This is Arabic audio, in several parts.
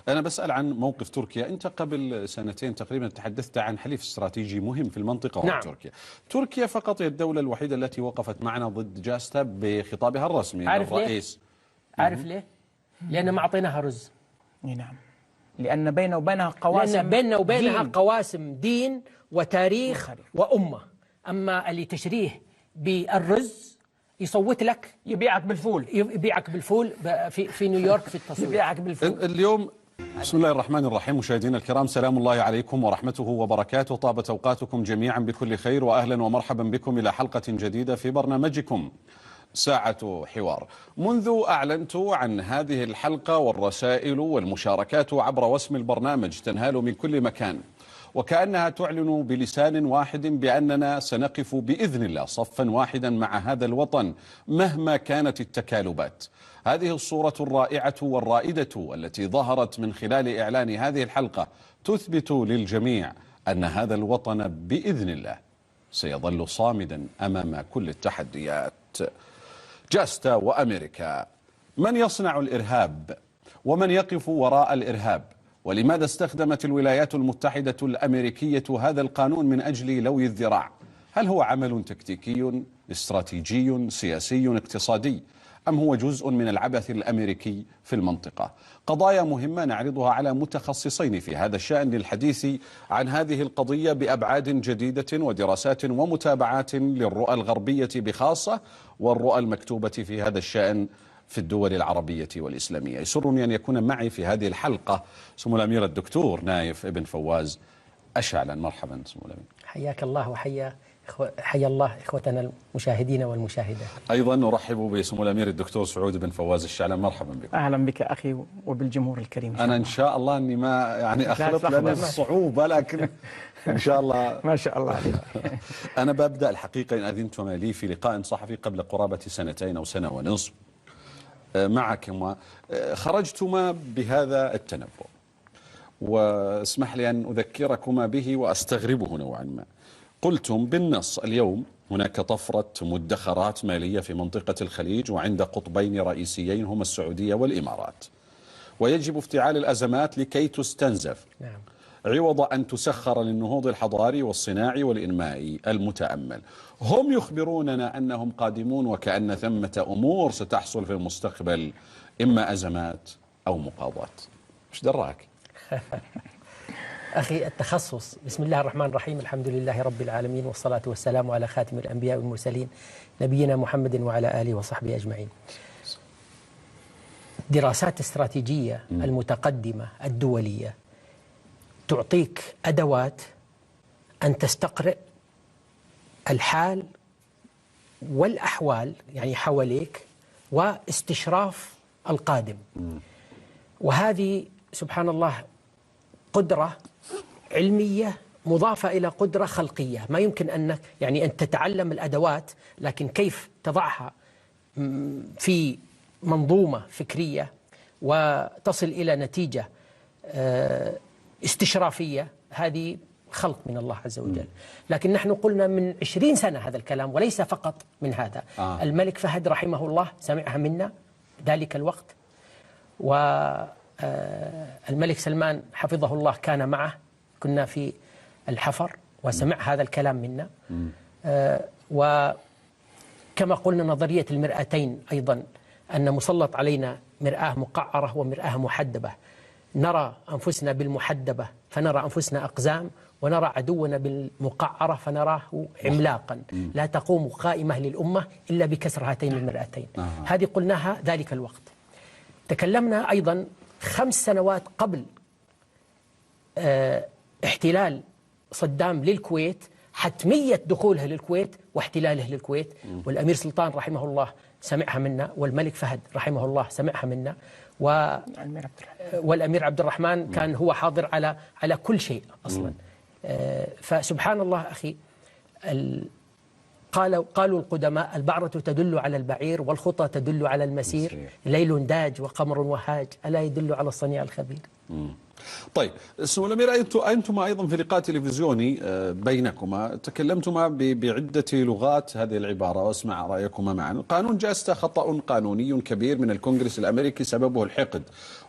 أنا بسأل عن موقف تركيا. أنت قبل سنتين تقريبا تحدثت عن حليف استراتيجي مهم في المنطقة وهو نعم. تركيا. تركيا فقط هي الدولة الوحيدة التي وقفت معنا ضد جاستا بخطابها الرسمي عارف للرئيس. ليه؟ عارف ليه؟ لأن ما أعطيناها رز. نعم، لأن بيننا وبينها قواسم، لأن بيننا وبينها دين. قواسم دين وتاريخ وأمة. أما اللي تشريه بالرز يصوت لك، يبيعك بالفول، يبيعك بالفول في نيويورك في التصوير. يبيعك بالفول. اليوم بسم الله الرحمن الرحيم. مشاهدينا الكرام، سلام الله عليكم ورحمته وبركاته. طابت أوقاتكم جميعا بكل خير، وأهلا ومرحبا بكم إلى حلقة جديدة في برنامجكم ساعة حوار. منذ أعلنت عن هذه الحلقة والرسائل والمشاركات عبر وسم البرنامج تنهال من كل مكان، وكأنها تعلن بلسان واحد بأننا سنقف بإذن الله صفا واحدا مع هذا الوطن مهما كانت التكالبات. هذه الصورة الرائعة والرائدة التي ظهرت من خلال إعلان هذه الحلقة تثبت للجميع أن هذا الوطن بإذن الله سيظل صامدا أمام كل التحديات. جاستا وأمريكا، من يصنع الإرهاب ومن يقف وراء الإرهاب؟ ولماذا استخدمت الولايات المتحدة الأمريكية هذا القانون من أجل لوي الذراع؟ هل هو عمل تكتيكي استراتيجي سياسي اقتصادي، أم هو جزء من العبث الأمريكي في المنطقة؟ قضايا مهمة نعرضها على متخصصين في هذا الشأن للحديث عن هذه القضية بأبعاد جديدة ودراسات ومتابعات للرؤى الغربية بخاصة والرؤى المكتوبة في هذا الشأن في الدول العربية والإسلامية. يسرني أن يكون معي في هذه الحلقة سمو الأمير الدكتور نايف ابن فواز أشعلن. مرحبا سمو الأمير. حياك الله وحيا الله إخوتنا المشاهدين والمشاهدات. أيضا نرحب بسمو الأمير الدكتور سعود بن فواز الشعلن. مرحبا بكم. أهلا بك أخي وبالجمهور الكريم. أنا إن شاء الله أني ما يعني أخلط لنا الصعوبة، لكن إن شاء الله ما شاء الله عليك. أنا ببدأ الحقيقة إن أذنتما لي في لقاء صحفي قبل قرابة سنتين أو سنة ونصف معكما، خرجتما بهذا التنبؤ، واسمح لي أن أذكركما به وأستغربه نوعا ما. قلتم بالنص: اليوم هناك طفرة مدخرات مالية في منطقة الخليج وعند قطبين رئيسيين هما السعودية والإمارات، ويجب افتعال الأزمات لكي تستنزف عوض أن تسخر للنهوض الحضاري والصناعي والإنمائي المتأمل. هم يخبروننا أنهم قادمون وكأن ثمة أمور ستحصل في المستقبل، إما أزمات أو مقاضات. مش دراك؟ أخي التخصص. بسم الله الرحمن الرحيم، الحمد لله رب العالمين، والصلاة والسلام على خاتم الأنبياء والمرسلين نبينا محمد وعلى آله وصحبه أجمعين. دراسات استراتيجية المتقدمة الدولية تعطيك أدوات أن تستقرئ الحال والأحوال يعني حواليك واستشراف القادم. وهذه سبحان الله قدرة علمية مضافة إلى قدرة خلقية. ما يمكن أن أن تتعلم الأدوات، لكن كيف تضعها في منظومة فكرية وتصل إلى نتيجة استشرافية، هذه خلق من الله عز وجل. لكن نحن قلنا من 20 سنة هذا الكلام، وليس فقط من هذا. الملك فهد رحمه الله سمعها منا ذلك الوقت، والملك سلمان حفظه الله كان معه، كنا في الحفر وسمع هذا الكلام منا. وكما قلنا نظرية المرآتين أيضا، أن مسلط علينا مرآة مقعرة ومرآة محدبة. نرى أنفسنا بالمحدبة فنرى أنفسنا أقزام، ونرى عدونا بالمقعرة فنراه عملاقا. لا تقوم قائمة للأمة إلا بكسر هاتين المرآتين. هذه قلناها ذلك الوقت. تكلمنا أيضا 5 سنوات قبل احتلال صدام للكويت، حتمية دخولها للكويت واحتلاله للكويت، والأمير سلطان رحمه الله سمعها منا، والملك فهد رحمه الله سمعها منا، والأمير عبد الرحمن كان هو حاضر على كل شيء أصلا. فسبحان الله أخي، قالوا القدماء: البعرة تدل على البعير والخطى تدل على المسير، ليل داج وقمر وهاج، ألا يدل على الصنيع الخبير. طيب سمو الأمير، أنتما أيضا في لقاء تلفزيوني بينكما تكلمتما بعدة لغات هذه العبارة، واسمع رأيكما معا. القانون جاستا خطأ قانوني كبير من الكونغرس الأمريكي سببه الحقد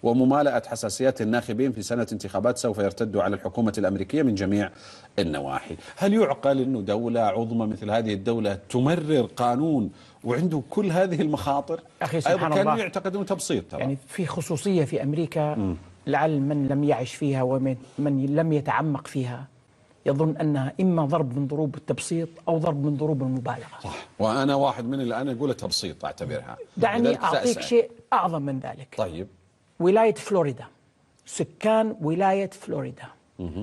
وممالأة حساسيات الناخبين في سنة انتخابات سوف يرتد على الحكومة الأمريكية من جميع النواحي. هل يعقل أنه دولة عظمى مثل هذه الدولة تمرر قانون وعنده كل هذه المخاطر؟ أخي سبحان أيضا الله، كانوا يعتقدون تبسيط ترى. يعني في خصوصية في أمريكا لعل من لم يعش فيها ومن لم يتعمق فيها يظن أنها إما ضرب من ضروب التبسيط أو ضرب من ضروب المبالغة. صح، وأنا واحد من اللي أنا أقول تبسيط أعتبرها. دعني أعطيك شيء أعظم من ذلك. طيب. ولاية فلوريدا، سكان ولاية فلوريدا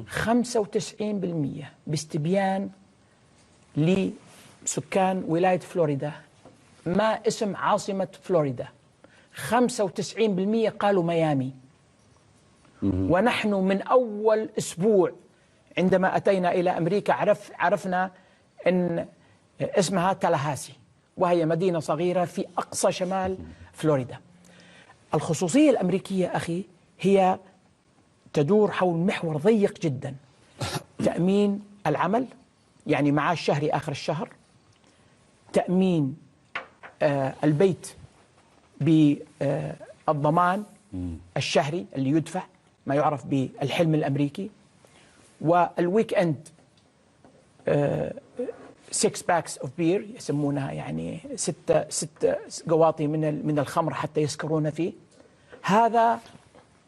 95% باستبيان لسكان ولاية فلوريدا ما اسم عاصمة فلوريدا. 95% قالوا ميامي. ونحن من أول أسبوع عندما أتينا إلى أمريكا عرفنا أن اسمها تالاهاسي، وهي مدينة صغيرة في أقصى شمال فلوريدا. الخصوصية الأمريكية أخي هي تدور حول محور ضيق جدا: تأمين العمل، يعني معاش شهري آخر الشهر، تأمين البيت بالضمان الشهري اللي يدفع، ما يعرف بالحلم الأمريكي، والويك أند 6 باكس اوف بير يسمونها، يعني ست قواطي من الخمر حتى يسكرون فيه. هذا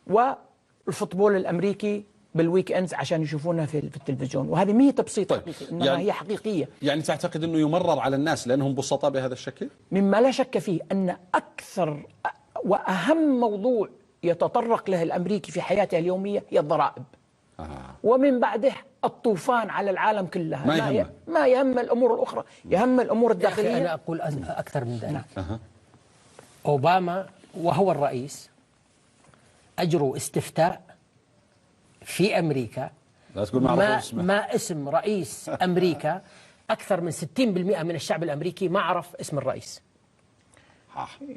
والفوتبول الأمريكي بالويك اندز عشان يشوفونها في التلفزيون. وهذه ما هي تبسيط، طيب. إنما يعني هي حقيقية. يعني تعتقد أنه يمرر على الناس لأنهم بسطاء بهذا الشكل؟ مما لا شك فيه أن أكثر وأهم موضوع يتطرق له الأمريكي في حياته اليومية هي الضرائب. ومن بعده الطوفان على العالم كلها. ما يهم الأمور الأخرى، يهم الأمور الداخلية. أنا أقول أكثر من ذلك. أوباما وهو الرئيس أجروا استفتاء في أمريكا، لا تقول ما اسم رئيس أمريكا. أكثر من 60% من الشعب الأمريكي ما عرف اسم الرئيس.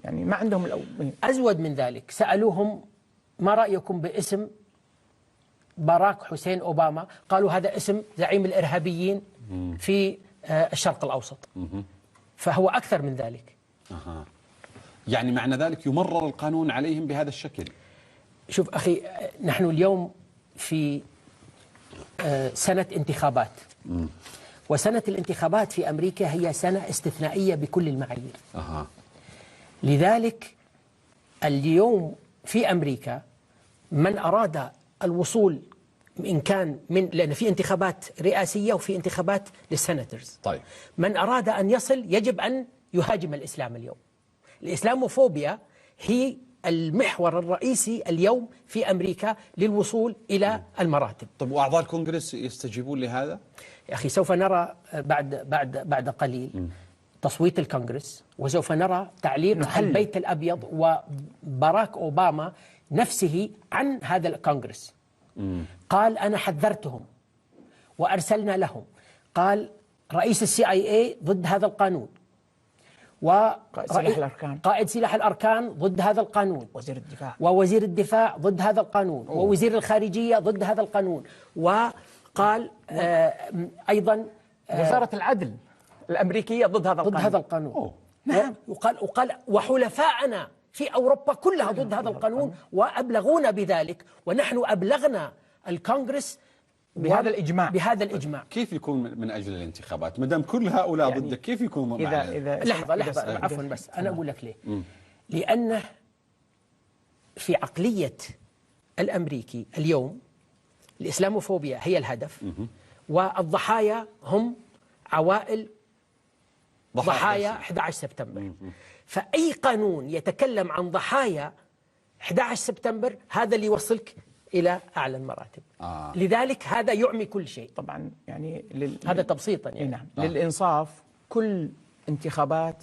يعني ما عندهم أزود من ذلك، سألوهم ما رأيكم باسم باراك حسين أوباما؟ قالوا هذا اسم زعيم الإرهابيين في الشرق الأوسط. فهو أكثر من ذلك. يعني معنى ذلك يمرر القانون عليهم بهذا الشكل. شوف أخي، نحن اليوم في سنة انتخابات، وسنة الانتخابات في أمريكا هي سنة استثنائية بكل المعايير. لذلك اليوم في أمريكا من أراد الوصول، إن كان لأن في انتخابات رئاسية وفي انتخابات للسناترز. طيب. من أراد أن يصل يجب أن يهاجم الإسلام اليوم. الإسلاموفوبيا هي المحور الرئيسي اليوم في أمريكا للوصول إلى المراتب. طيب، وأعضاء الكونغرس يستجيبون لهذا؟ يا أخي سوف نرى بعد قليل تصويت الكونغرس، وسوف نرى تعليق البيت الأبيض وباراك أوباما نفسه عن هذا الكونغرس. قال أنا حذرتهم وأرسلنا لهم. قال رئيس CIA ضد هذا القانون، قائد سلاح الأركان ضد هذا القانون، ووزير الدفاع ضد هذا القانون، ووزير الخارجية ضد هذا القانون. وقال أيضا وزارة العدل الأمريكية ضد هذا القانون. نعم. وقال وحلفاءنا في أوروبا كلها ضد هذا القانون، وأبلغونا بذلك، ونحن أبلغنا الكونغرس بهذا الإجماع. كيف يكون من أجل الانتخابات؟ مدام كل هؤلاء يعني ضدك كيف يكون لحظة عفوا، بس أنا أقول لك ليه. لأن في عقلية الأمريكي اليوم الإسلاموفوبيا هي الهدف، والضحايا هم عوائل ضحايا 11 سبتمبر. فأي قانون يتكلم عن ضحايا 11 سبتمبر هذا اللي يوصلك إلى أعلى المراتب. لذلك هذا يعمي كل شيء طبعا. يعني هذا تبسيطا يعني. نعم. للإنصاف كل انتخابات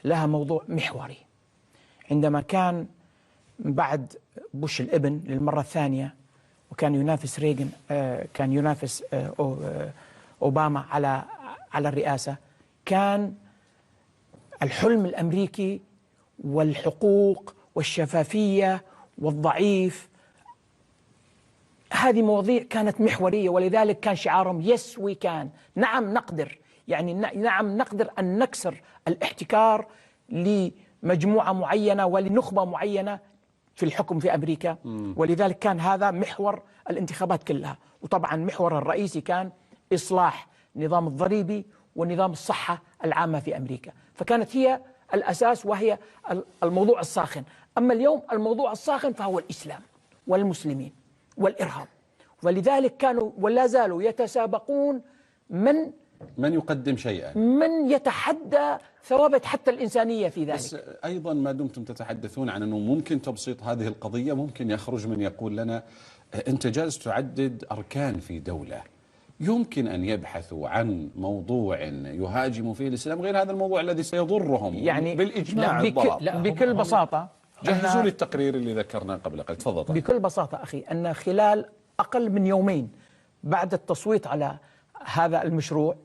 لها موضوع محوري. عندما كان بعد بوش الابن للمرة الثانية وكان ينافس ريغن، كان ينافس أوباما على الرئاسة، كان الحلم الأمريكي والحقوق والشفافية والضعيف هذه مواضيع كانت محورية، ولذلك كان شعارهم يس وي كان، نعم نقدر، يعني نعم نقدر أن نكسر الاحتكار لمجموعة معينة ولنخبة معينة في الحكم في أمريكا. ولذلك كان هذا محور الانتخابات كلها. وطبعا محور الرئيسي كان إصلاح النظام الضريبي ونظام الصحة العامة في أمريكا، فكانت هي الأساس وهي الموضوع الساخن. أما اليوم الموضوع الساخن فهو الإسلام والمسلمين والإرهاب، ولذلك كانوا ولا زالوا يتسابقون من يقدم شيئا، من يتحدى ثوابت حتى الإنسانية في ذلك. بس أيضا ما دمتم تتحدثون عن أنه ممكن تبسيط هذه القضية، ممكن يخرج من يقول لنا أنت جالس تعدد أركان في دولة، يمكن أن يبحثوا عن موضوع يهاجموا فيه الإسلام غير هذا الموضوع الذي سيضرهم يعني بالإجماع. بكل بساطة جهزوا لي التقرير اللي ذكرناه قبل قليل، تفضل. بكل بساطة أخي، أن خلال أقل من يومين بعد التصويت على هذا المشروع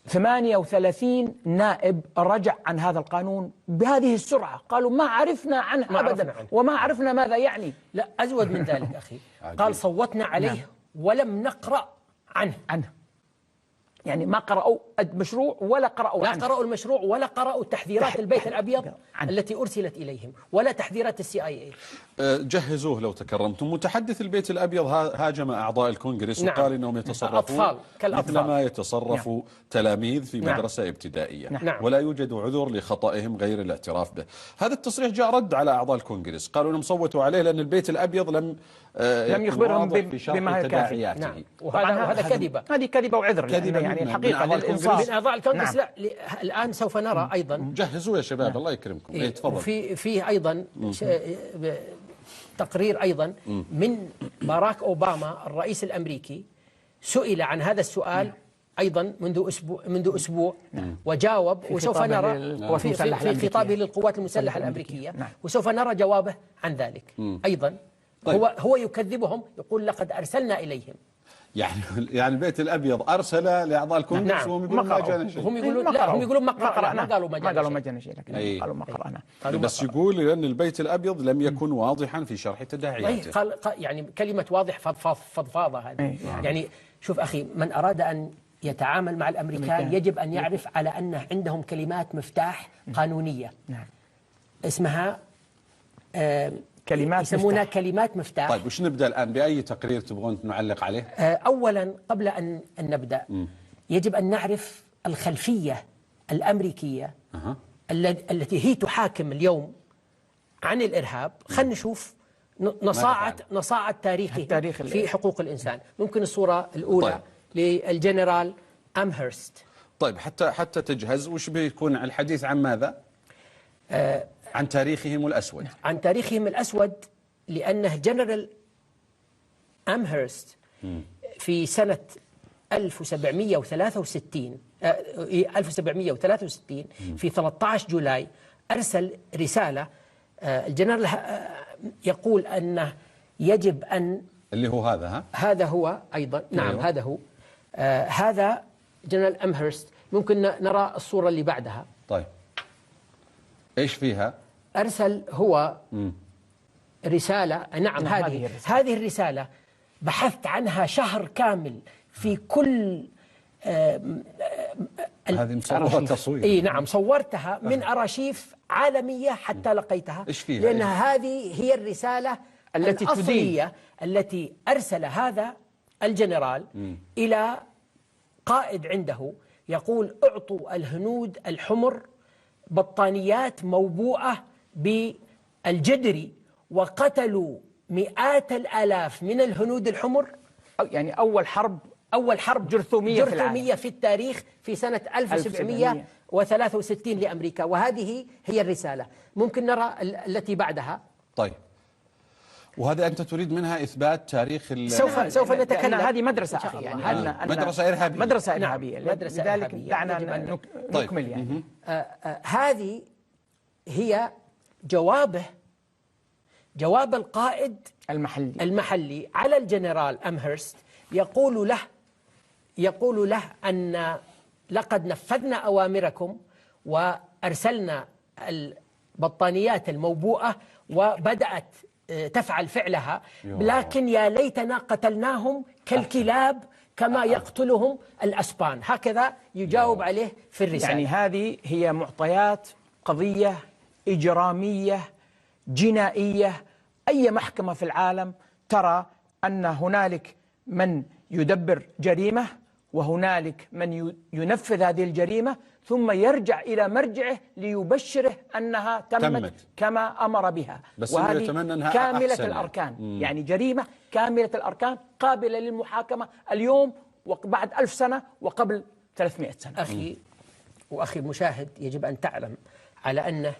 38 نائب رجع عن هذا القانون بهذه السرعة، قالوا ما عرفنا عنه أبدا وما عرفنا ماذا يعني. لا أزود من ذلك أخي، قال صوتنا عليه ولم نقرأ عنه. يعني ما قرأوا المشروع ولا قرأوا عنه. لا قرأوا المشروع ولا قرأوا تحذيرات البيت الأبيض التي أرسلت إليهم ولا تحذيرات CIA. جهزوه لو تكرمتم. متحدث البيت الأبيض هاجم أعضاء الكونغرس وقال إنهم يتصرفون مثل ما يتصرف تلاميذ في مدرسة ابتدائية، ولا يوجد عذر لخطئهم غير الاعتراف به. هذا التصريح جاء رد على أعضاء الكونغرس، قالوا إنهم صوتوا عليه لأن البيت الأبيض لم يخبرهم بما تداعياته. وهذا كذبة، هذه كذبة وعذر يعني الحقيقة من أعضاء الكونغرس. لا الآن سوف نرى أيضا. جهزوا يا شباب الله يكرمكم. تفضل. في أيضا تقرير أيضا من باراك أوباما الرئيس الأمريكي، سئل عن هذا السؤال أيضا منذ أسبوع وجاوب، وسوف نرى في خطابه للقوات المسلحة الأمريكية، وسوف نرى جوابه عن ذلك أيضا. طيب. هو يكذبهم، يقول لقد أرسلنا إليهم. يعني البيت الأبيض أرسل لأعضاء الكونغرس وهم يقولون ما جانا شيء. هم يقولون ما قرأنا، ما قالوا ما جانا شيء، لكن قالوا ما قرأنا. بس يقول لأن البيت الأبيض لم يكن واضحا في شرح تداعياته. يعني كلمة واضح فضفاضة هذه. يعني شوف أخي، من أراد أن يتعامل مع الأمريكان يجب أن يعرف على أن عندهم كلمات مفتاح قانونية اسمها يسمونها كلمات مفتاح. طيب وش نبدأ الآن؟ بأي تقرير تبغون نعلق عليه؟ أولا قبل أن نبدأ يجب أن نعرف الخلفية الأمريكية التي هي تحاكم اليوم عن الإرهاب. خلينا نشوف نصاعة تاريخه في حقوق الإنسان. ممكن الصورة الأولى للجنرال أمهرست. طيب حتى تجهز، وش بيكون الحديث عن ماذا؟ عن تاريخهم الأسود. عن تاريخهم الأسود، لأنه جنرال أمهرست في سنة 1763 في 13 جولاي أرسل رسالة. الجنرال يقول أنه يجب أن اللي هو هذا هو أيضا. نعم هذا هو. هذا جنرال أمهرست. ممكن نرى الصورة اللي بعدها. طيب ايش فيها؟ أرسل هو رسالة. نعم هذه الرسالة بحثت عنها شهر كامل في كل هذه مصورة تصوير. نعم صورتها من أراشيف عالمية حتى لقيتها. إيش فيها؟ لأن هذه هي الرسالة الأصلية التي أرسل هذا الجنرال إلى قائد عنده يقول أعطوا الهنود الحمر بطانيات موبوءة بالجدري، وقتلوا مئات الآلاف من الهنود الحمر. يعني أول حرب جرثومية في التاريخ في سنة 1763 لأمريكا. وهذه هي الرسالة. ممكن نرى التي بعدها. طيب وهذا أنت تريد منها إثبات تاريخ سوف نتكلم. هذه مدرسة أخي، يعني مدرسة إرهابية. لذلك دعنا نكمل. يعني هذه هي جواب القائد المحلي على الجنرال أمهرست. يقول له أن لقد نفذنا أوامركم وأرسلنا البطانيات الموبوءة، وبدأت تفعل فعلها، لكن يا ليتنا قتلناهم كالكلاب كما يقتلهم الأسبان. هكذا يجاوب عليه في الرسالة. يعني هذه هي معطيات قضية إجرامية جنائية. أي محكمة في العالم ترى أن هنالك من يدبر جريمة وهنالك من ينفذ هذه الجريمة ثم يرجع إلى مرجعه ليبشره أنها تمت كما أمر بها. بس وهذه يتمنى أنها كاملة أحسن. الأركان. يعني جريمة كاملة الأركان قابلة للمحاكمة اليوم وبعد 1000 سنة وقبل 300 سنة. أخي المشاهد، يجب أن تعلم على أنه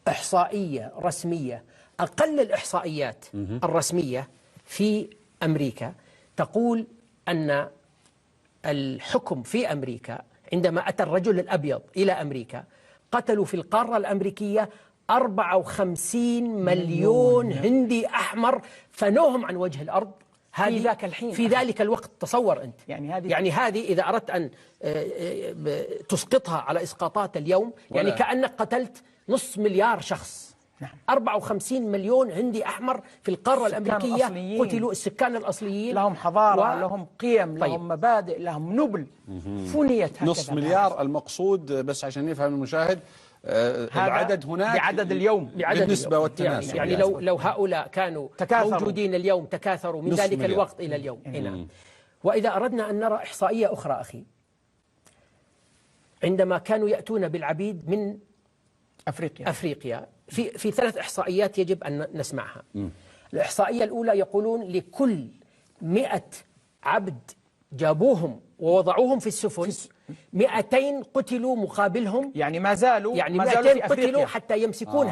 إحصائية رسمية، أقل الإحصائيات الرسمية في أمريكا تقول أن الحكم في أمريكا عندما أتى الرجل الأبيض إلى أمريكا قتلوا في القارة الأمريكية 54 مليون هندي أحمر، فنوهم عن وجه الأرض في ذاك الحين، في ذلك الوقت. تصور أنت يعني هذه إذا أردت أن تسقطها على إسقاطات اليوم يعني كأنك قتلت 500 مليار شخص. 54 مليون هندي أحمر في القارة الأمريكية قتلوا. السكان الأصليين لهم حضارة لهم قيم لهم مبادئ لهم نبل فنيت هكذا. نصف مليار المقصود، بس عشان يفهم المشاهد العدد هناك بعدد اليوم بالنسبة والتناسب. يعني لو هؤلاء كانوا موجودين اليوم تكاثروا من ذلك الوقت إلى اليوم. نعم. وإذا أردنا أن نرى إحصائية أخرى أخي، عندما كانوا يأتون بالعبيد من أفريقيا في 3 إحصائيات يجب أن نسمعها. الإحصائية الأولى يقولون لكل 100 عبد جابوهم ووضعوهم في السفن 200 قتلوا مقابلهم. يعني ما زالوا 200 قتلوا حتى يمسكون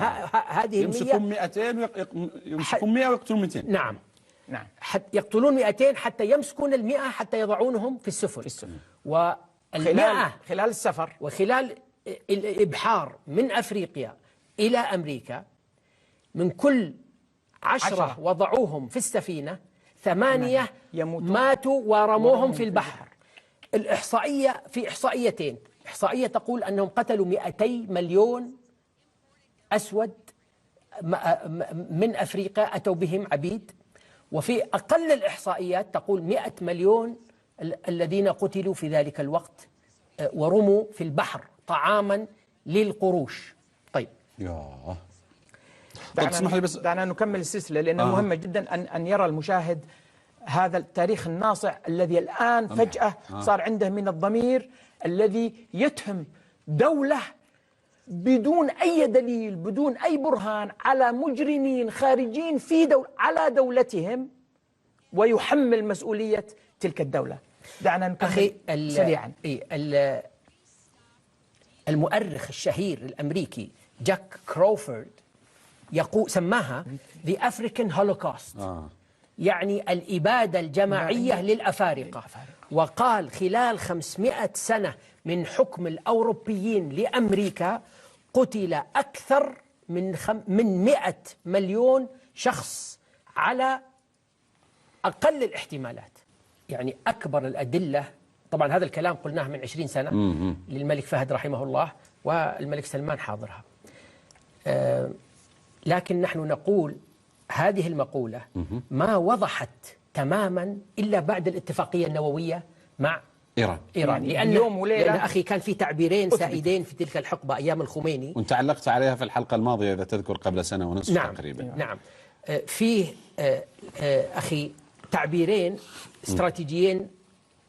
هذه يمسكون 200 يمسكون 100 ويقتلون 200. نعم. يقتلون 200 حتى يمسكون 100 حتى يضعونهم في السفن. خلال السفر وخلال الإبحار من أفريقيا إلى أمريكا، من كل 10 وضعوهم في السفينة 8 ماتوا ورموهم في البحر. الإحصائية في إحصائيتين، إحصائية تقول أنهم قتلوا 200 مليون أسود من أفريقيا أتوا بهم عبيد، وفي أقل الإحصائيات تقول 100 مليون الذين قتلوا في ذلك الوقت ورموا في البحر طعاما للقروش. طيب دعنا نكمل السلسلة لأنها مهمة جدا أن يرى المشاهد هذا التاريخ الناصع الذي الآن فجأة صار عنده من الضمير الذي يتهم دولة بدون أي دليل بدون أي برهان على مجرمين خارجين على دولتهم ويحمل مسؤولية تلك الدولة. دعنا نكمل سريعا. المؤرخ الشهير الأمريكي جاك كروفورد سماها The African Holocaust، يعني الإبادة الجماعية للأفارقة. وقال خلال 500 سنة من حكم الأوروبيين لأمريكا قتل أكثر من 100 مليون شخص على أقل الاحتمالات. يعني أكبر الأدلة، طبعا هذا الكلام قلناه من 20 سنة للملك فهد رحمه الله والملك سلمان حاضرها، لكن نحن نقول هذه المقولة ما وضحت تماما إلا بعد الاتفاقية النووية مع إيران. لأن أخي كان في تعبيرين سائدين في تلك الحقبة أيام الخميني، وانت علقت عليها في الحلقة الماضية إذا تذكر قبل سنة ونصف تقريبا. نعم. فيه أخي تعبيرين استراتيجيين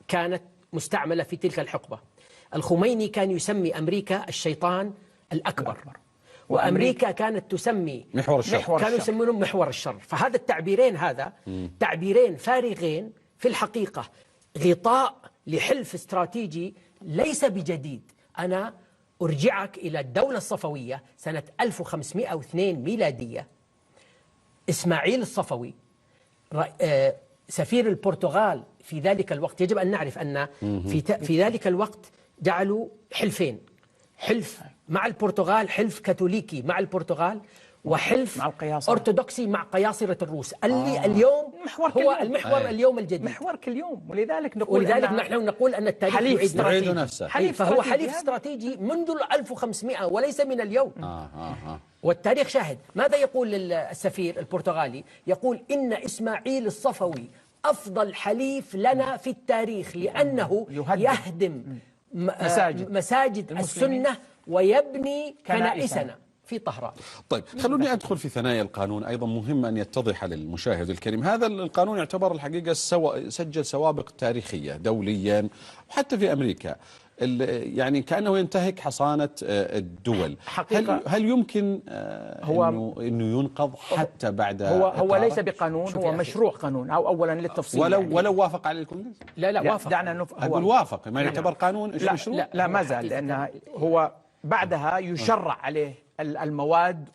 كانت مستعملة في تلك الحقبة. الخميني كان يسمي أمريكا الشيطان الأكبر، وأمريكا كانت تسمي محور الشر. كانوا يسمونهم محور الشر. فهذا التعبيرين تعبيرين فارغين في الحقيقة، غطاء لحلف استراتيجي ليس بجديد. أنا أرجعك إلى الدولة الصفوية سنة 1502 ميلادية. إسماعيل الصفوي سفير البرتغال في ذلك الوقت، يجب أن نعرف أن في ذلك الوقت جعلوا حلفين، حلف مع البرتغال، حلف كاثوليكي مع البرتغال، وحلف مع القياصرة. أرثوذكسي مع قياصرة الروس اللي اليوم هو المحور اليوم الجديد. محور كل يوم. ولذلك نقول نحن نقول أن التاريخ حليف يعيد استراتيجي نفسه. فهو حليف استراتيجي منذ 1500 وليس من اليوم. والتاريخ شاهد. ماذا يقول السفير البرتغالي؟ يقول إن إسماعيل الصفوي أفضل حليف لنا في التاريخ لأنه يهدم مساجد السنة ويبني كنائسنا في طهران. طيب خلوني أدخل في ثنايا القانون. أيضا مهم أن يتضح للمشاهد الكريم هذا القانون يعتبر الحقيقة سجل سوابق تاريخية دوليا وحتى في أمريكا، يعني كأنه ينتهك حصانة الدول. هل يمكن أنه ينقض حتى بعد هو ليس بقانون، هو مشروع قانون أو أولا للتفصيل ولو وافق عليه الكونغرس؟ لا وافق. دعنا أقول وافق ما يعتبر قانون مشروع؟ لا ما زال، لأن هو بعدها يشرع عليه المواد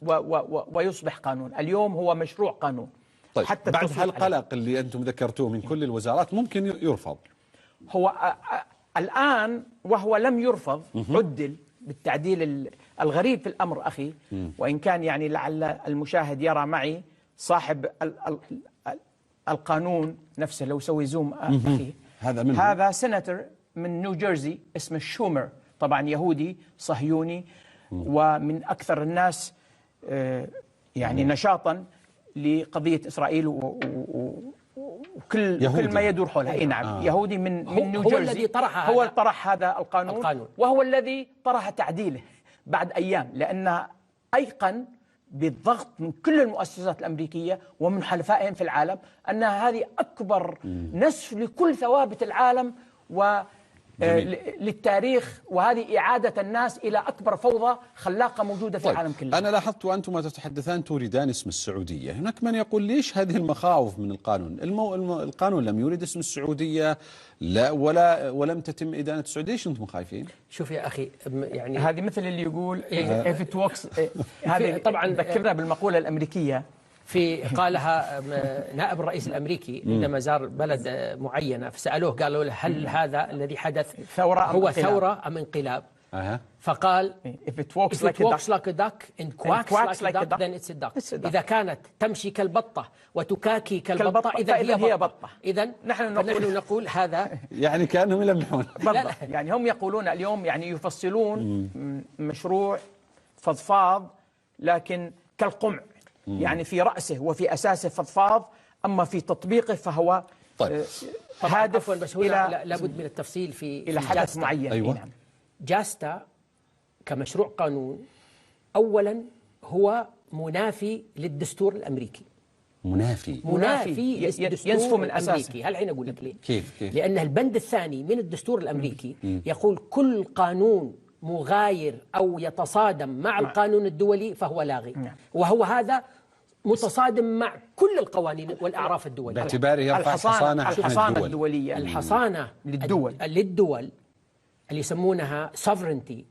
ويصبح قانون. اليوم هو مشروع قانون. طيب حتى بعد هالقلق اللي أنتم ذكرتوه من كل الوزارات ممكن يرفض. هو الآن وهو لم يرفض، عدل بالتعديل الغريب في الأمر أخي، وإن كان يعني لعل المشاهد يرى معي صاحب القانون نفسه لو سوي زوم أخي. هذا سيناتور من نيوجيرسي اسمه شومر، طبعا يهودي صهيوني ومن أكثر الناس يعني نشاطا لقضية إسرائيل وكل ما يدور حولها. اي نعم. يهودي من نيوجيرسي. هو الذي طرح هو طرح هذا القانون وهو الذي طرح تعديله بعد أيام، لأن أيقن بالضغط من كل المؤسسات الأمريكية ومن حلفائهم في العالم أن هذه أكبر نسف لكل ثوابت العالم للتاريخ، وهذه إعادة الناس إلى أكبر فوضى خلاقة موجودة في العالم كله. أنا لاحظت وأنتم تتحدثان تريدان اسم السعودية، هناك من يقول ليش هذه المخاوف من القانون؟ القانون لم يريد اسم السعودية لا ولم تتم إدانة السعودية، ليش أنتم خايفين؟ شوف يا أخي، يعني هذه مثل اللي يقول if it works. هذه طبعا ذكرنا بالمقولة الأمريكية قالها نائب الرئيس الأمريكي عندما زار بلد معينة، فسألوه قالوا له هل هذا الذي حدث هو ثورة أم انقلاب؟ فقال if it walks like a duck and quacks like a duck then it's a duck. إذا كانت تمشي كالبطة وتكاكي كالبطة إذا هي بطة. إذا نحن نقول هذا يعني كأنهم يلمحون. يعني هم يقولون اليوم يعني يفصلون مشروع فضفاض لكن كالقمع، يعني في رأسه وفي أساسه فضفاض، أما في تطبيقه فهو هادف. بس هو لابد من التفصيل إلى حدث معين. أيوة. نعم. جاستا كمشروع قانون أولا هو منافي للدستور الأمريكي. منافي للدستور من الأمريكي. هل الحين أقول لك ليه؟ كيف؟ لأن البند الثاني من الدستور الأمريكي يقول كل قانون مغاير أو يتصادم مع القانون الدولي فهو لاغي. وهو هذا متصادم مع كل القوانين والأعراف الدولية باعتباره يرفع الحصانة الدولية، الحصانة للدول اللي يسمونها sovereignty.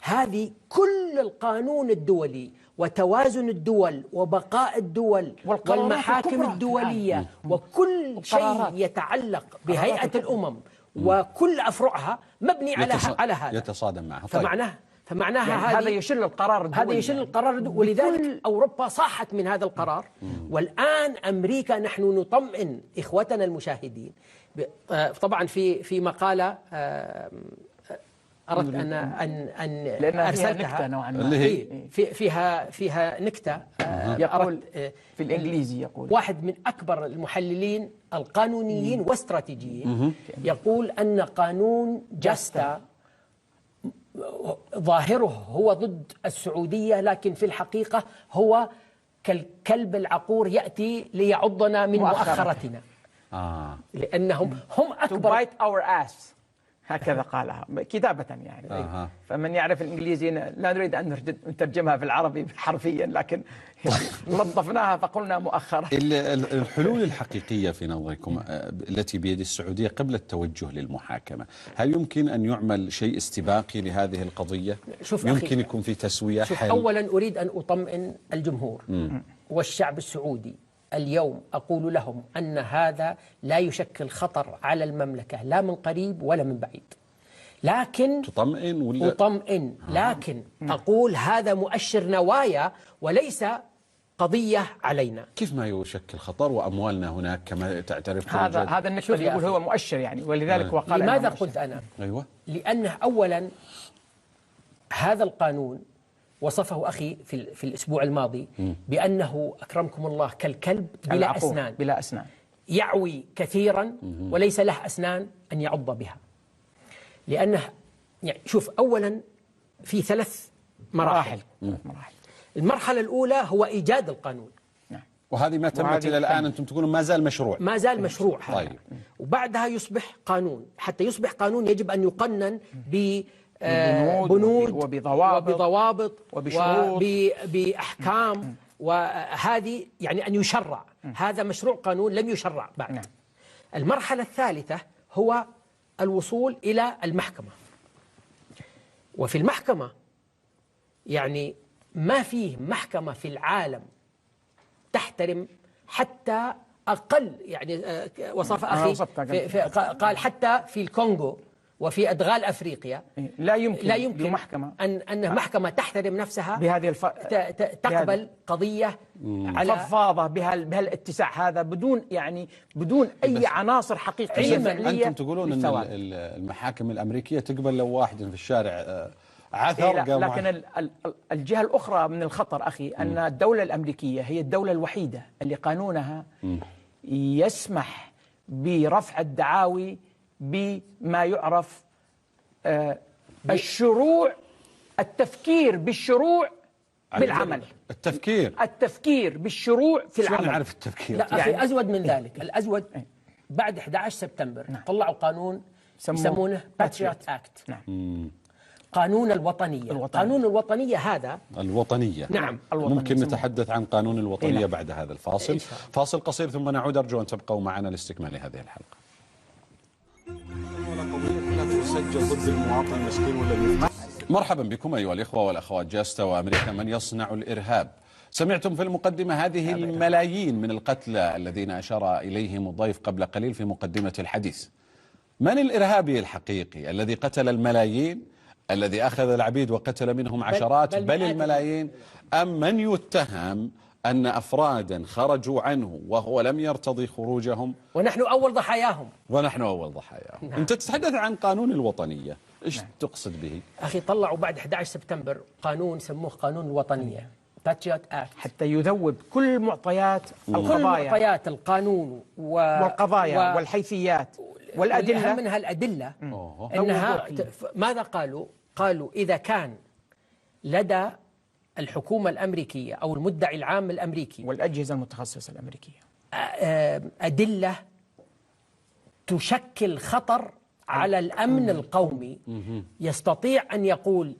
هذه كل القانون الدولي وتوازن الدول وبقاء على والمحاكم الدولية وكل شيء يتعلق بهيئة الأمم وكل أفرعها مبني على هذا يتصادم معها. فمعناها يعني هذا يشل القرار الدولي. هذا يشل القرار الدولي، ولذلك أوروبا صاحت من هذا القرار. والآن أمريكا، نحن نطمئن إخوتنا المشاهدين. طبعا في مقالة أردت أن أرسلتها نوعا ما فيها نكتة. يقول في الإنجليزي، يقول واحد من أكبر المحللين القانونيين واستراتيجيين يقول أن قانون جاستا ظاهره هو ضد السعودية، لكن في الحقيقة هو كالكلب العقور يأتي ليعضنا من مؤخرتنا. لأنهم هم أكبر. to bite our ass، هكذا قالها كتابة يعني. فمن يعرف الإنجليزي لا نريد أن نترجمها في العربي حرفيا، لكن لطفناها فقلنا مؤخرا. الحلول الحقيقية في نظركم التي بيد السعودية قبل التوجه للمحاكمة، هل يمكن أن يعمل شيء استباقي لهذه القضية؟ يمكن يكون في تسوية حل؟ أولا أريد أن أطمئن الجمهور والشعب السعودي. اليوم أقول لهم أن هذا لا يشكل خطر على المملكة لا من قريب ولا من بعيد. لكن تطمئن ولا؟ أطمئن، لكن أقول هذا مؤشر نوايا وليس قضية علينا. كيف ما يشكل خطر وأموالنا هناك كما تعترف؟ هذا النقطة اللي يقول هو مؤشر يعني، ولذلك وقال لماذا قلت أنا؟ أيوة. لأنه أولا هذا القانون وصفه أخي في الأسبوع الماضي بأنه أكرمكم الله كالكلب بلا أسنان، بلا أسنان، يعوي كثيرا وليس له أسنان أن يعض بها. لأنه يعني شوف، أولا في 3 مراحل. المرحلة الأولى هو إيجاد القانون، وهذه ما تمت إلى الآن، أنتم تقولون ما زال مشروع. ما زال مشروع. طيب. وبعدها يصبح قانون. حتى يصبح قانون يجب أن يقنن ببنود وبضوابط وبأحكام، وهذه يعني أن يشرع. هذا مشروع قانون لم يشرع بعد. المرحلة الثالثة هو الوصول إلى المحكمة. وفي المحكمة يعني ما فيه محكمة في العالم تحترم حتى أقل، يعني وصف أخي قال حتى في الكونغو وفي أدغال أفريقيا لا يمكن محكمة أن محكمة تحترم نفسها بهذه تقبل قضية على فضفاضة بهالاتساع هذا بدون أي عناصر حقيقية فعلية. أنتم تقولون أن المحاكم الأمريكية تقبل لو واحد في الشارع عثر. لكن الجهة الأخرى من الخطر أخي أن الدولة الأمريكية هي الدولة الوحيدة اللي قانونها يسمح برفع الدعاوي بما يعرف التفكير بالشروع بالعمل. التفكير بالشروع في العمل. شو نعرف التفكير؟ لا أخي، أزود من ذلك. الأزود بعد 11 سبتمبر طلعوا قانون يسمونه باتريوت أكت. قانون الوطنية. قانون الوطنية هذا الوطنية. نعم. ممكن نتحدث عن قانون الوطنية بعد هذا الفاصل. فاصل قصير ثم نعود. أرجو أن تبقوا معنا لاستكمال هذه الحلقة. مرحبا بكم أيها الإخوة والأخوات. جاستا وأمريكا من يصنع الإرهاب. سمعتم في المقدمة هذه الملايين من القتلى الذين أشار إليهم الضيف قبل قليل في مقدمة الحديث. من الإرهابي الحقيقي الذي قتل الملايين، الذي أخذ العبيد وقتل منهم عشرات بل الملايين، أم من يتهم أن أفرادا خرجوا عنه وهو لم يرتضي خروجهم ونحن أول ضحاياهم؟ أنت تتحدث عن قانون الوطنية، إيش تقصد به؟ أخي طلعوا بعد 11 سبتمبر قانون سموه قانون الوطنية، باتريوت أكت، حتى يذوب كل معطيات القضايا، كل معطيات القانون والقضايا والحيثيات والأدلة. أهم منها الأدلة إنها ماذا قالوا إذا كان لدى الحكومة الأمريكية أو المدعي العام الأمريكي والأجهزة المتخصصة الأمريكية أدلة تشكل خطر على الأمن القومي، يستطيع أن يقول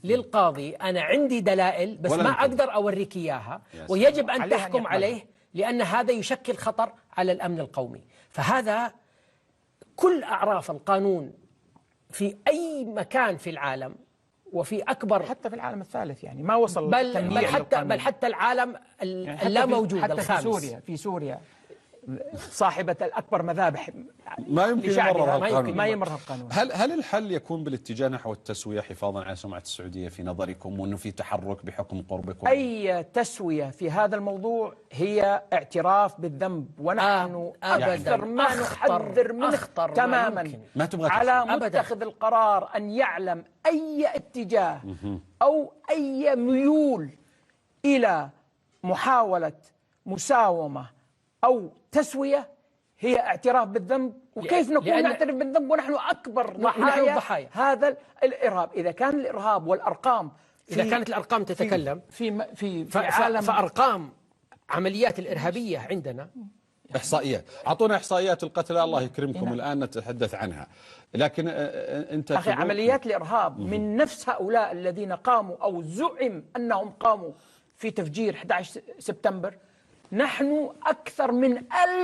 للقاضي أنا عندي دلائل بس ما أقدر أوريك إياها، ويجب أن تحكم عليه لأن هذا يشكل خطر على الأمن القومي. فهذا كل أعراف القانون في أي مكان في العالم وفي أكبر، حتى في العالم الثالث يعني ما وصل بل حتى العالم اللا موجود حتى الخامس في سوريا صاحبة الأكبر مذابح ما يمكن يمرها القانون. هل الحل يكون بالاتجاه نحو التسوية حفاظا على سمعة السعودية في نظركم، وأنه في تحرك بحكم قربكم؟ أي تسوية في هذا الموضوع هي اعتراف بالذنب، ونحن أكثر ما نحذر منه تماما على متخذ القرار أن يعلم أي اتجاه أو أي ميول إلى محاولة مساومة أو تسوية هي اعتراف بالذنب. وكيف نكون نعترف بالذنب ونحن أكبر ضحايا هذا الإرهاب؟ إذا كان الإرهاب والأرقام إذا كانت الأرقام تتكلم في عالم، فأرقام عمليات الإرهابية عندنا إحصائيات. أعطونا إحصائيات القتلى الله يكرمكم الآن نتحدث عنها. لكن أنت أخي عمليات الإرهاب من نفس هؤلاء الذين قاموا أو زعم أنهم قاموا في تفجير 11 سبتمبر، نحن أكثر من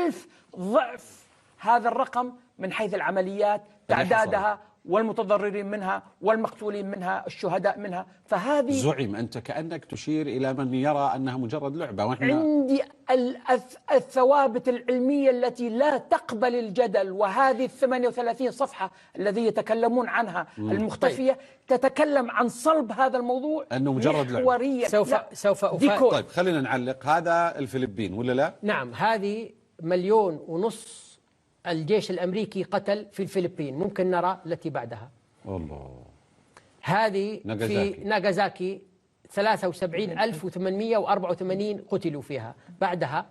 1000 ضعف هذا الرقم من حيث العمليات تعدادها والمتضررين منها والمقتولين منها، الشهداء منها. فهذه زعم أنت كأنك تشير إلى من يرى أنها مجرد لعبة، وإحنا عندي الثوابت العلمية التي لا تقبل الجدل. وهذه 38 صفحة الذي يتكلمون عنها المختفية تتكلم عن صلب هذا الموضوع أنه مجرد لعبة. محوريا. سوف طيب خلينا نعلق. هذا الفلبين ولا لا؟ نعم، هذه 1.5 مليون الجيش الأمريكي قتل في الفلبين. ممكن نرى التي بعدها. الله. هذه ناغازاكي. في ناغازاكي 73,884 قتلوا فيها. بعدها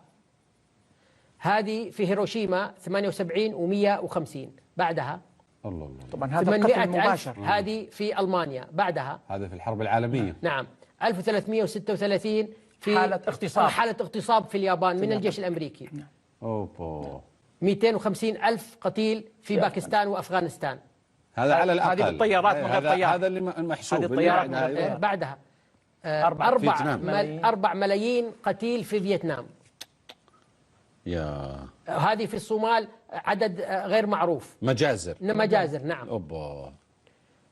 هذه في هيروشيما 78,150. بعدها الله. طبعا هذا قتل 800,000 مباشر. هذه في ألمانيا. بعدها هذا في الحرب العالمية. نعم 1336 في حالة اغتصاب في اليابان من الجيش الأمريكي. أوبا. 250,000 قتيل في باكستان وأفغانستان. هذا على الأقل. هذه الطيارات من غير طيار. هذا اللي محسوب. هذه الطيارات اللي من غير طيار. بعدها فيتنام. 4 ملايين قتيل في فيتنام. يا هذه في الصومال عدد غير معروف. مجازر. مجازر نعم. أوبا.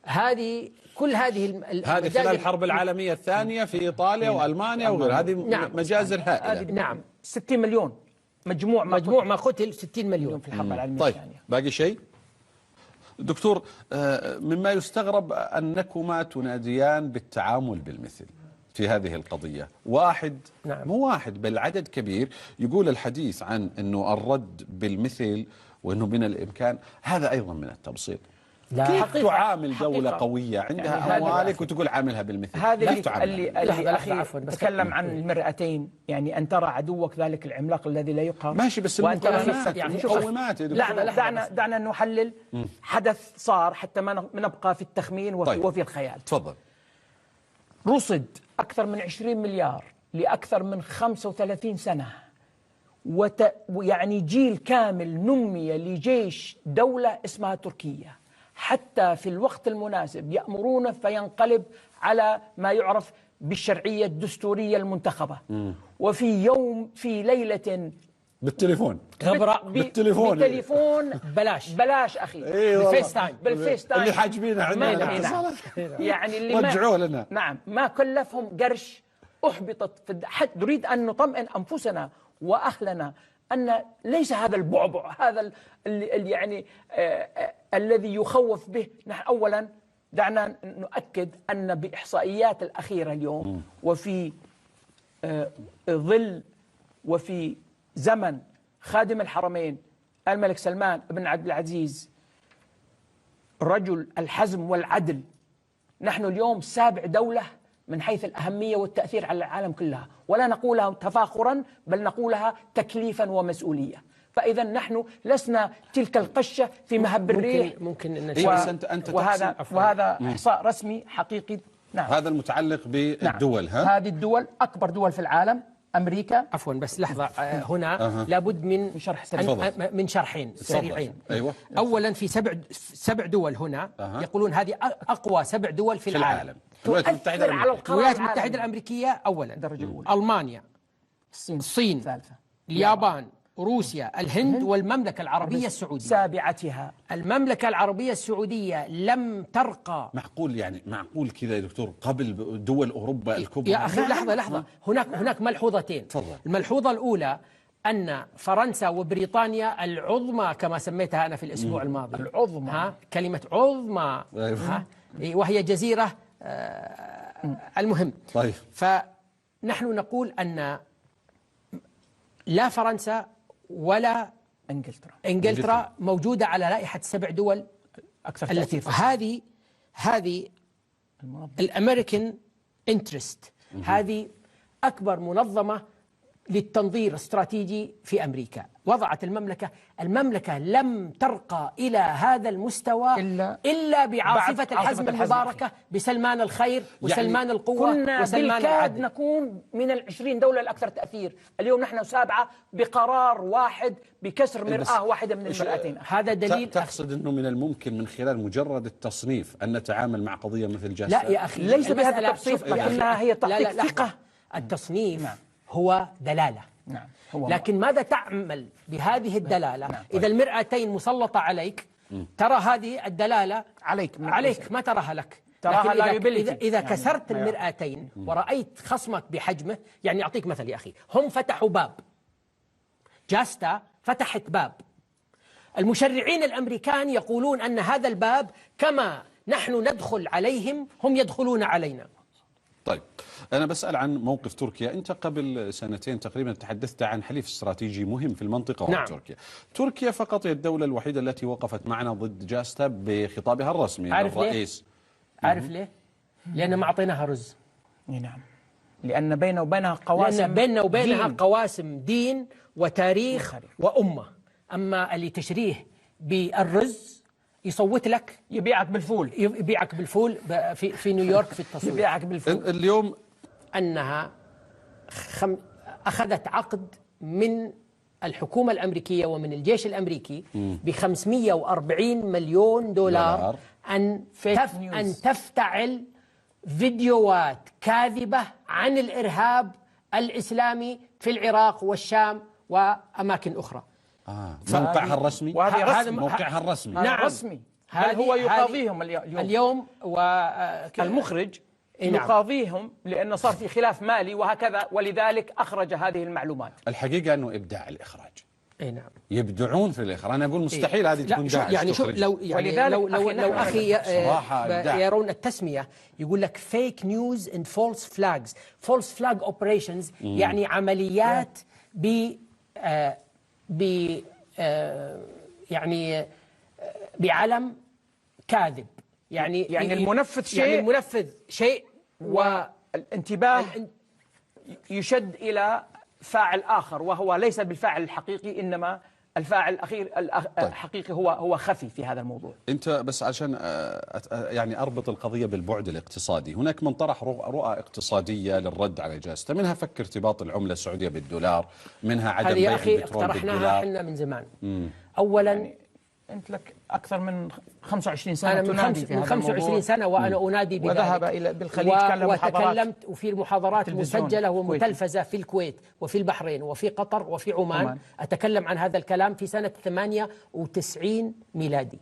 هذه كل هذه هذه خلال الحرب العالمية الثانية في إيطاليا وألمانيا وغيرها. هذه نعم. مجازر هائلة. نعم 60 مليون مجموع ما قتل 60 مليون في الحرب العالمية طيب الثانية. باقي شيء دكتور؟ مما يستغرب أنكما تناديان بالتعامل بالمثل في هذه القضية. واحد نعم. مو واحد بل عدد كبير يقول الحديث عن أنه الرد بالمثل وأنه من الإمكان، هذا أيضا من التبسيط. كيف تعامل دولة قوية عندها يعني أموالك وتقول عاملها بالمثل؟ هذا كيف تعامل؟ اللي أخي تكلم عن المرأتين، يعني أن ترى عدوك ذلك العملاق الذي لا يقهر. ماشي، بس المقومات دعنا نحلل حدث صار حتى ما نبقى في التخمين وفي الخيال. تفضل. رصد أكثر من 20 مليار لأكثر من 35 سنة، ويعني جيل كامل نمي لجيش دولة اسمها تركيا، حتى في الوقت المناسب يأمرونه فينقلب على ما يعرف بالشرعية الدستورية المنتخبة. وفي يوم في ليلة بالتليفون بالتليفون بلاش أخي. بالفيس تايم اللي حاجبينه عندنا يعني اللي رجعوه لنا. نعم ما كلفهم قرش. أحبطت نريد أن نطمئن أنفسنا وأهلنا أن ليس هذا البعبع، هذا يعني الذي يخوف به. نحن أولا دعنا نؤكد أن بإحصائيات الأخيرة اليوم وفي ظل وفي زمن خادم الحرمين الملك سلمان بن عبد العزيز رجل الحزم والعدل، نحن اليوم 7 دولة من حيث الأهمية والتأثير على العالم كلها، ولا نقولها تفاخرا بل نقولها تكليفا ومسؤولية. فإذا نحن لسنا تلك القشة في مهب الريح. ممكن وهذا إحصاء رسمي حقيقي. نعم. هذا المتعلق بالدول. نعم. هذه الدول أكبر دول في العالم أمريكا. عفوا بس لحظة هنا لابد من شرحين سريعين. أيوة. أولا في 7 دول هنا يقولون هذه أقوى 7 دول في العالم. تؤثر على القرار. الولايات المتحدة الأمريكية أولا، الدرجة الأولى ألمانيا، الصين، اليابان، روسيا، الهند، والمملكة العربية السعودية سابعتها. المملكة العربية السعودية لم ترقى. معقول كذا يا دكتور قبل دول أوروبا الكبرى؟ يا أخي لحظة هناك ملحوظتين. تفضل. الملحوظة الأولى أن فرنسا وبريطانيا العظمى كما سميتها أنا في الأسبوع الماضي، العظمى، كلمة عظمى، وهي جزيرة المهم. طيب. فنحن نقول أن لا فرنسا ولا إنجلترا موجودة على لائحة 7 دول أكثر التي هذه الأمريكان انترست، هذه أكبر منظمة للتنظير الاستراتيجي في أمريكا. وضعت المملكة لم ترقى إلى هذا المستوى إلا بعاصفة الحزم المباركة بسلمان الخير وسلمان القوة وسلمان العدل. نكون من 20 دولة الأكثر تأثير. اليوم نحن 7 بقرار واحد بكسر مرآة واحدة من المرآتين. هذا دليل. تقصد أنه من الممكن من خلال مجرد التصنيف أن نتعامل مع قضية مثل جاسة؟ لا يا أخي ليس بهذا التصنيف، لكنها هي تعطيك ثقة. التصنيف هو دلالة. نعم. لكن ماذا تعمل بهذه الدلالة؟ إذا المرأتين مسلطة عليك ترى هذه الدلالة عليك ما تراها لك. تراها لكن إذا كسرت المرآتين ورأيت خصمك بحجمه، يعني أعطيك مثل يا أخي، هم فتحوا باب، جاستا فتحت باب، المشرعين الأمريكان يقولون أن هذا الباب كما نحن ندخل عليهم هم يدخلون علينا. طيب أنا بسأل عن موقف تركيا. أنت قبل سنتين تقريبا تحدثت عن حليف استراتيجي مهم في المنطقة وهو نعم. تركيا فقط هي الدولة الوحيدة التي وقفت معنا ضد جاستا بخطابها الرسمي. عارف الرئيس ليه؟ عارف ليه؟ لأن ما أعطيناها رز. نعم، لأن بيننا وبينها قواسم، لأن بيننا وبينها قواسم دين وتاريخ وأمة. أما اللي تشريه بالرز يصوت لك، يبيعك بالفول في نيويورك في التصوير. يبيعك بالفول. اليوم أنها أخذت عقد من الحكومة الأمريكية ومن الجيش الأمريكي ب$540 مليون أن تفتعل فيديوهات كاذبة عن الإرهاب الإسلامي في العراق والشام وأماكن أخري. موقعها الرسمي، هذا موقعها الرسمي. نعم رسمي. بل هو يقاضيهم اليوم المخرج يقاضيهم لأنه صار في خلاف مالي وهكذا، ولذلك أخرج هذه المعلومات. الحقيقة أنه إبداع الإخراج. اي نعم، يبدعون في الإخراج. أنا أقول مستحيل هذه تكون داعش يعني شوف، لو أخي يرون التسمية يقول لك fake news and false flags. false flag operations يعني عمليات يعني بعلم كاذب. يعني المنفذ شيء، يعني المنفذ شيء والانتباه يشد إلى فاعل آخر وهو ليس بالفاعل الحقيقي، إنما الفاعل الأخير الحقيقي هو خفي في هذا الموضوع. أنت بس عشان يعني أربط القضية بالبعد الاقتصادي، هناك من طرح رؤى اقتصادية للرد على جاستا، منها فك ارتباط العملة السعودية بالدولار، منها عدم بيع البترول بالدولار. اقترحناها احنا من زمان. أولا يعني أنت لك أكثر من 25 سنة أنا تنادي في من هذا 25 سنة وأنا أنادي بذلك، وذهب إلى بالخليج كان له محاضرات، وتكلمت وفي المحاضرات مسجلة ومتلفزة في الكويت وفي البحرين وفي قطر وفي عمان. أتكلم عن هذا الكلام في سنة 98 ميلادي.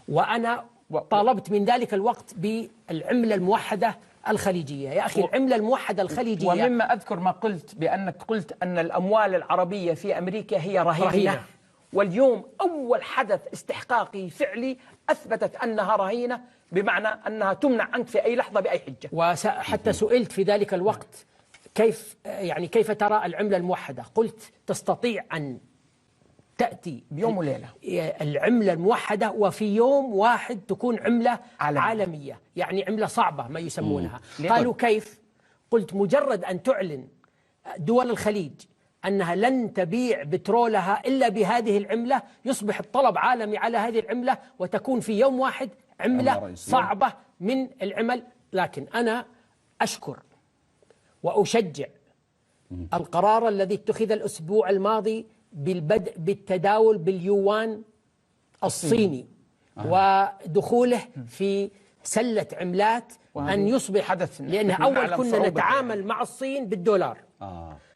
وأنا طالبت من ذلك الوقت بالعملة الموحدة الخليجية. يا أخي العملة الموحدة الخليجية، ومما أذكر ما قلت بأنك قلت أن الأموال العربية في أمريكا هي رهينة. واليوم أول حدث استحقاقي فعلي أثبتت أنها رهينة، بمعنى أنها تمنع عنك في أي لحظة بأي حجة. وحتى سئلت في ذلك الوقت كيف ترى العملة الموحدة؟ قلت تستطيع أن تأتي بيوم وليلة العملة الموحدة وفي يوم واحد تكون عملة عالمية، يعني عملة صعبة ما يسمونها. قالوا كيف؟ قلت مجرد أن تعلن دول الخليج أنها لن تبيع بترولها إلا بهذه العملة، يصبح الطلب عالمي على هذه العملة وتكون في يوم واحد عملة صعبة من العمل. لكن أنا أشكر وأشجع القرار الذي اتخذ الأسبوع الماضي بالبدء بالتداول باليوان الصيني ودخوله في سلة عملات، أن يصبح حدث، لأن أول كنا نتعامل مع الصين بالدولار،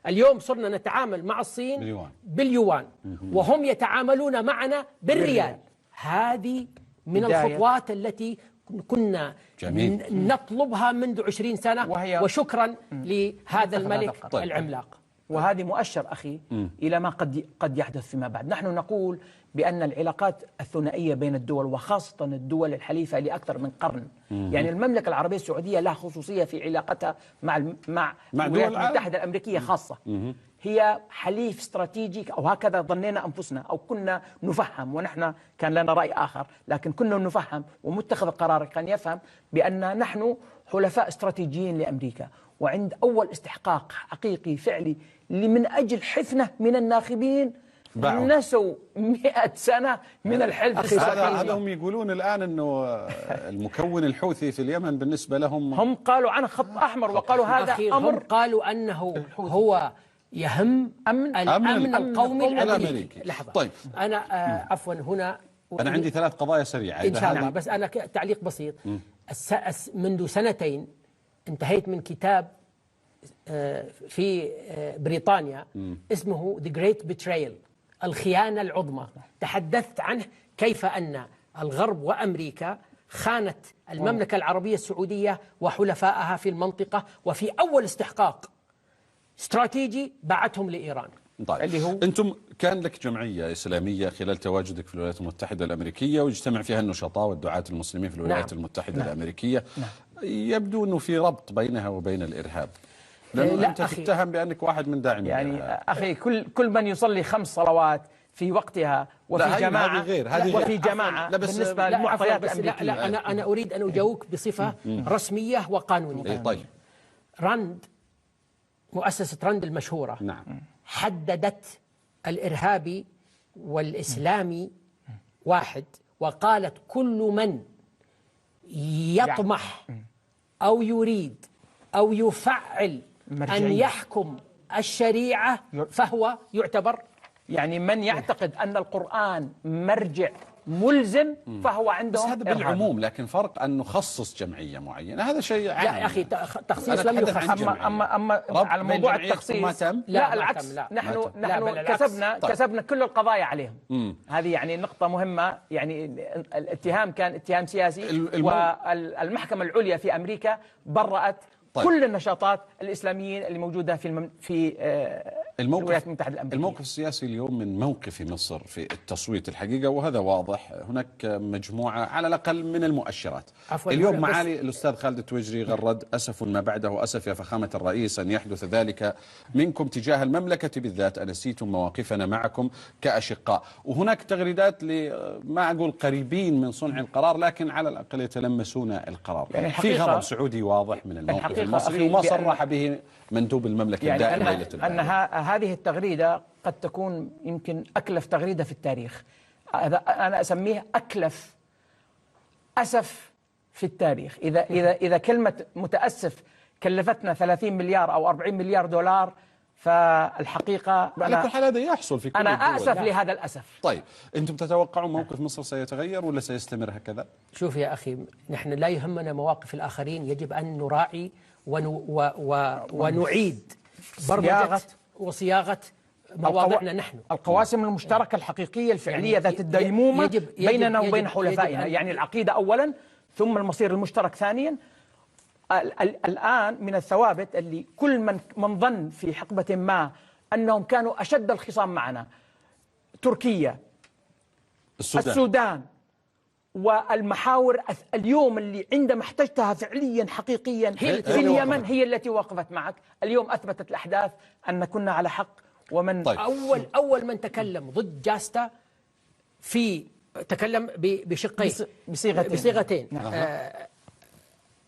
اليوم صرنا نتعامل مع الصين باليوان وهم يتعاملون معنا بالريال. هذه من الخطوات التي كنا نطلبها منذ 20 سنة، وشكرا لهذا الملك العملاق. وهذه مؤشر أخي إلى ما قد يحدث فيما بعد. نحن نقول بأن العلاقات الثنائية بين الدول وخاصة الدول الحليفة لأكثر من قرن، يعني المملكة العربية السعودية لها خصوصية في علاقتها مع الولايات المتحدة الأمريكية خاصة. هي حليف استراتيجي، أو هكذا ظنينا أنفسنا، أو كنا نفهم، ونحن كان لنا رأي آخر، لكن كنا نفهم، ومتخذ القرار كان يفهم بأن نحن حلفاء استراتيجيين لأمريكا. وعند أول استحقاق حقيقي فعلي من أجل حفنة من الناخبين نسوا 100 سنة من الحلف الاستراتيجي. هذا هم يقولون الآن أنه المكون الحوثي في اليمن بالنسبة لهم هم قالوا عنه خط أحمر، وقالوا هذا أمر، هم قالوا أنه هو يهم الأمن القومي الأمريكي. لحظة، طيب أنا عفوا هنا أنا عندي 3 قضايا سريعة إن شاء الله، بس أنا تعليق بسيط. منذ سنتين انتهيت من كتاب في بريطانيا اسمه The Great Betrayal، الخيانة العظمى. تحدثت عنه كيف أن الغرب وأمريكا خانت المملكة العربية السعودية وحلفائها في المنطقة، وفي أول استحقاق استراتيجي باعتهم لإيران. طيب اللي هو أنتم كان لك جمعية إسلامية خلال تواجدك في الولايات المتحدة الأمريكية ويجتمع فيها النشطاء والدعاة المسلمين في الولايات المتحدة الأمريكية. يبدو أنه في ربط بينها وبين الإرهاب، لأنه أنت تتهم بأنك واحد من داعمين يعني أخي كل من يصلي 5 صلوات في وقتها وفي جماعة وفي جماعة بالنسبة للمعطيات الأمريكية. لا أنا أريد أن أجاوبك بصفة رسمية وقانونية. طيب راند، مؤسسة راند المشهورة، حددت الإرهابي والإسلامي واحد، وقالت كل من يطمح أو يريد أو يفعل أن يحكم الشريعة فهو يعتبر، يعني من يعتقد أن القرآن مرجع ملزم فهو عنده. بس هذا بالعموم، لكن فرق أن نخصص جمعية معينة هذا شيء عام. لا يا أخي تخصيص لم يخصص. أما على موضوع التخصيص لا العكس، نحن كسبنا كل القضايا عليهم. هذه يعني نقطة مهمة. يعني الاتهام كان اتهام سياسي، والمحكمة العليا في أمريكا برأت كل النشاطات الإسلاميين اللي موجودة في الولايات المتحدة الأمريكية. الموقف السياسي اليوم من موقف مصر في التصويت الحقيقة، وهذا واضح. هناك مجموعة على الأقل من المؤشرات. اليوم معالي الأستاذ خالد التويجري غرد: أسف ما بعده أسف يا فخامة الرئيس أن يحدث ذلك منكم تجاه المملكة بالذات، أنسيتم مواقفنا معكم كأشقاء. وهناك تغريدات ما أقول قريبين من صنع القرار، لكن على الأقل يتلمسون القرار. يعني في غضب سعودي واضح من الموقف المصري، وما صرح به مندوب المملكة يعني الدائم أن هذه التغريدة قد تكون يمكن أكلف تغريدة في التاريخ. أنا أسميه أكلف أسف في التاريخ. إذا كلمة متأسف كلفتنا 30 مليار أو 40 مليار دولار، فالحقيقة على كل حال هذا يحصل في كل أنا الدول. أسف لهذا الأسف. طيب أنتم تتوقعون موقف مصر سيتغير ولا سيستمر هكذا؟ شوف يا أخي، نحن لا يهمنا مواقف الآخرين، يجب أن نراعي ونعيد برمجة وصياغة مواضعنا نحن. القواسم المشتركة الحقيقية الفعلية يعني ذات الديمومة بيننا وبين حلفائنا، يعني العقيدة أولا ثم المصير المشترك ثانيا. الآن من الثوابت اللي كل من ظن في حقبة ما أنهم كانوا أشد الخصام معنا، تركيا، السودان والمحاور اليوم اللي عندما احتجتها فعليا حقيقيا في اليمن هي التي وقفت معك. اليوم أثبتت الأحداث أن كنا على حق. ومن طيب. أول من تكلم ضد جاستا تكلم بشقين بصيغتين.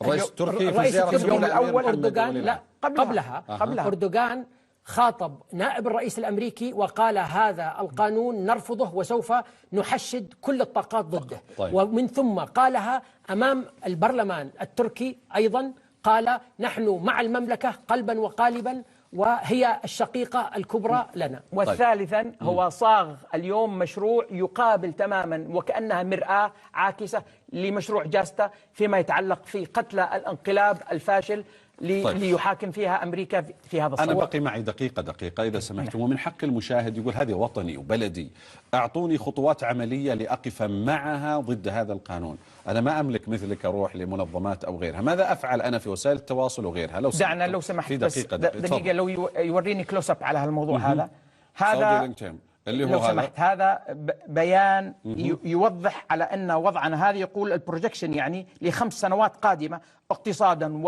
الرئيس التركي في الرئيس اليوم الأول أردوغان، لا قبلها أردوغان خاطب نائب الرئيس الأمريكي وقال هذا القانون نرفضه وسوف نحشد كل الطاقات ضده. طيب. ومن ثم قالها أمام البرلمان التركي أيضا، قال نحن مع المملكة قلبا وقالبا وهي الشقيقة الكبرى لنا. وثالثا هو صاغ اليوم مشروع يقابل تماما وكأنها مرآة عاكسة لمشروع جاستا فيما يتعلق في قتل الانقلاب الفاشل ليحاكم فيها أمريكا في هذا الصوت. أنا بقي معي دقيقة إذا سمحتم. ومن حق المشاهد يقول هذه وطني وبلدي، أعطوني خطوات عملية لأقف معها ضد هذا القانون. أنا ما أملك مثلك أروح لمنظمات أو غيرها. ماذا أفعل أنا في وسائل التواصل وغيرها؟ دعنا لو سمحت بس دقيقة لو يوريني كلوز اب على الموضوع هذا اللي هو لو سمحت. هذا بيان يوضح على أن وضعنا هذا يقول البروجكشن يعني ل5 سنوات قادمة اقتصادا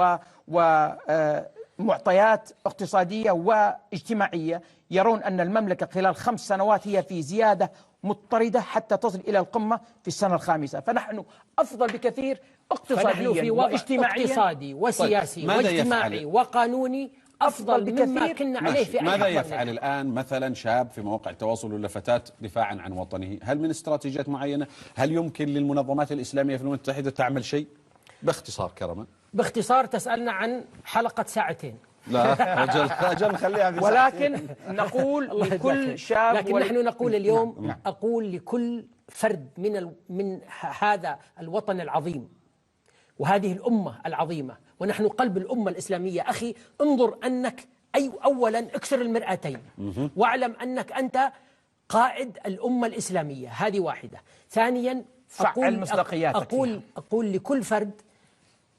ومعطيات اقتصادية واجتماعية. يرون أن المملكة خلال 5 سنوات هي في زيادة مضطردة حتى تصل إلى القمة في السنة الخامسة. فنحن أفضل بكثير اقتصاديا واجتماعيا، اقتصادي وسياسي واجتماعي وقانوني أفضل مما كنا عليه في ماذا يفعل الآن مثلا شاب في مواقع التواصل ولا فتاة دفاعا عن وطنه؟ هل من استراتيجيات معينة؟ هل يمكن للمنظمات الإسلامية في الأمم المتحدة تعمل شيء؟ باختصار كرما. باختصار تسألنا عن حلقة 2 ساعات. لا أجل خليها في ولكن نقول لكل شاب، لكن نحن نقول اليوم أقول لكل فرد من هذا الوطن العظيم وهذه الأمة العظيمة، ونحن قلب الأمة الإسلامية. أخي انظر أنك أولا اكسر المرآتين واعلم أنك أنت قائد الأمة الإسلامية، هذه واحدة. ثانيا فعل مصداقياتك أقول لكل فرد: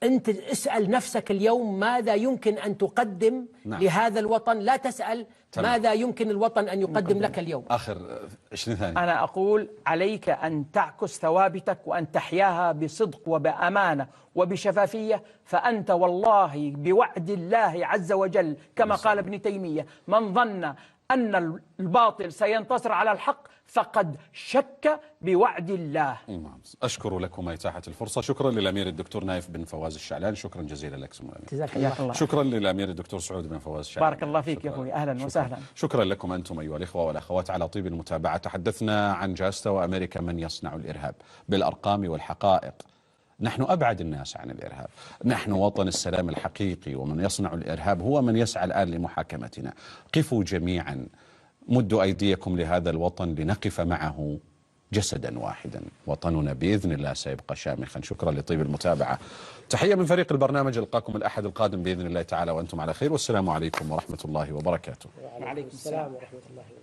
أنت اسأل نفسك اليوم ماذا يمكن أن تقدم لهذا الوطن، لا تسأل ماذا يمكن الوطن أن يقدم لك اليوم. آخر 20 ثانية. أنا أقول عليك أن تعكس ثوابتك وأن تحياها بصدق وبأمانة وبشفافية، فأنت والله بوعد الله عز وجل كما قال ابن تيمية: من ظن أن الباطل سينتصر على الحق فقد شك بوعد الله. أشكر لكم إتاحة الفرصة. شكرا للأمير الدكتور نايف بن فواز الشعلان، شكرا جزيلا لك سمو الأمير. جزاك الله. شكرا للأمير الدكتور سعود بن فواز الشعلان. بارك الله فيك يا أخوي، أهلا وسهلا. شكرا لكم أنتم أيها الإخوة والأخوات على طيب المتابعة. تحدثنا عن جاستا وأمريكا من يصنع الإرهاب بالأرقام والحقائق. نحن أبعد الناس عن الإرهاب، نحن وطن السلام الحقيقي، ومن يصنع الإرهاب هو من يسعى الآن لمحاكمتنا. قفوا جميعا، مدوا أيديكم لهذا الوطن لنقف معه جسدا واحدا. وطننا بإذن الله سيبقى شامخا. شكرا لطيب المتابعة. تحية من فريق البرنامج. ألقاكم الأحد القادم بإذن الله تعالى وأنتم على خير، والسلام عليكم ورحمة الله وبركاته. وعليكم السلام ورحمة الله وبركاته.